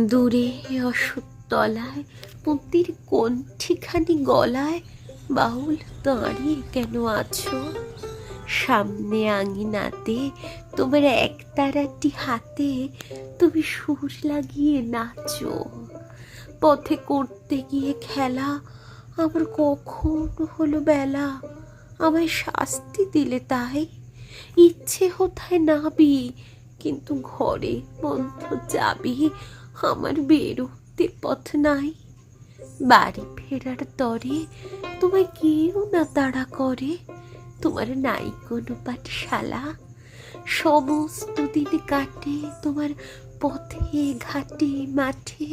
দূরে অশ্বত্থতলায় মন্দির কণ্ঠিখানি গলায় বাউল দাঁড়িয়ে কেন আছো? সামনে আঙিনাতে তোমার একতারাটি হাতে তুমি সুর লাগিয়ে নাচো। পথে করতে গিয়ে খেলা আমার কখন হলো বেলা, আমায় শাস্তি দিলে তাই। ইচ্ছে হোথায় নাবি, কিন্তু ঘরে বন্ধ যাবি, আমার বেরোতে পথ নাই। বাড়ি ফেরার তরে তোমায় কেউ না তাড়া করে, তোমার নাই কোনো পাঠশালা। সমস্ত দিন কাটে তোমার পথে ঘাটে মাঠে,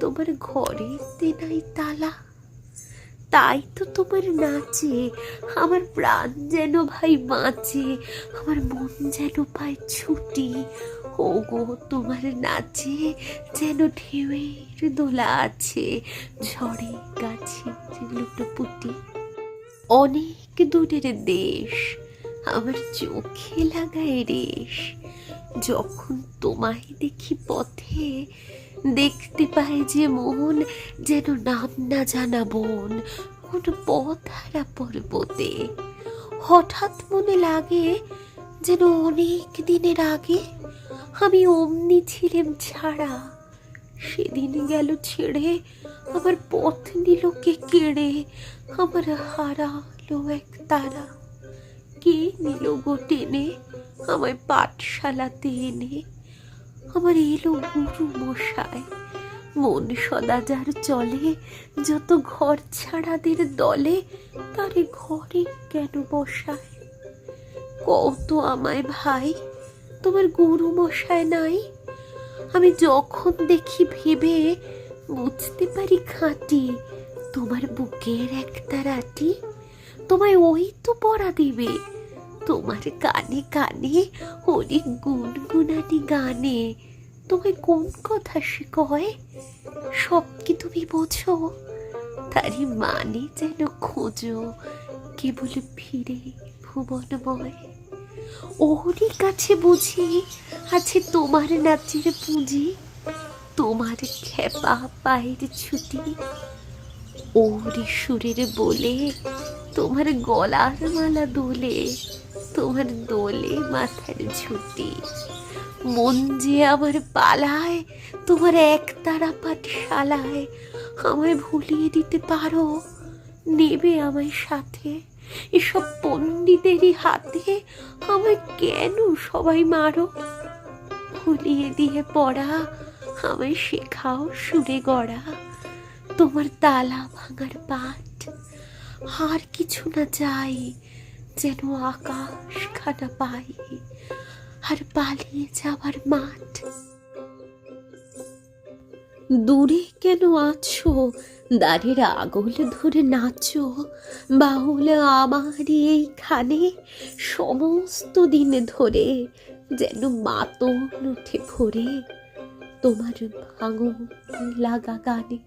তোমার ঘরেতে নাই তালা। তাই তো তোমার নাচে আমার প্রাণ যেন ভাই বাঁচে, আমার মন যেন পায় ছুটি। ও গো তোমার নাচে যেন ঢেউয়ের দোলা আছে, ঝড়ে গাছের লুটোপুটি। অনেক দূরের দেশ আমার চোখে লাগায় রেশ, যখন তোমায় দেখি পথে দেখতে পাই যে মন যেন নাম না জানা বন কোন পথ হারা পর্বতে। হঠাৎ মনে লাগে যেন অনেক দিনের আগে আমি অমনি ছিলাম ছাড়া, সেদিন গেল ছেড়ে আমার পথ নিল কে কেড়ে, আমার হারালো এক তারা। কে নিল গো টেনে আমায় পাঠশালাতে এনে? আমার এলো গুরু মশাই, মন সদা যার চলে, যত ঘর ছাড়াদের দলে তারে ঘরে কেন বসায়? কত আমায় ভাই, তোমার গুরু মশাই নাই? আমি যখন দেখি ভেবে বুঝতে পারি খাঁটি, তোমার বুকের একটা রাটি তোমায় ওই তো পড়া দিবে। তোমার কানে কানে হরি গুনগুনানি গানে তোমায় কোন কথা সে কয়? সব কি তুমি বোঝো? তারই মানে যেন খোঁজো কেবল ফিরে ভুবনময়। ওরই কাছে বুঝি আছে তোমার নাচের পুঁজি, তোমার খেপা পায়ের ছুটি। ওরে সুরের বলে তোমার গলার মালা দোলে, তোমার দোলে মাথার ঝুটি। মন যে আমার পালায় তোমার একতারা পাঠশালায়, আমায় ভুলিয়ে দিতে পারো? নেবে আমায় সাথে? এসব পণ্ডিতেরই হাতে আমায় কেন সবাই মারো? ভুলিয়ে দিয়ে পড়া আমায় শেখাও সুরে গড়া, তোমার তালা ভাঙার পাঠ। আর কিছু না চাই, যেন আকাশ খানা পাই আর পালিয়ে যাবার মাঠ। দূরে কেন আছো? দাঁড়ের আগল ধরে নাচো। বাউল আমার এইখানে সমস্ত দিন ধরে যেন মাতন উঠে ভরে তোমার ভাঙন লাগা গানে।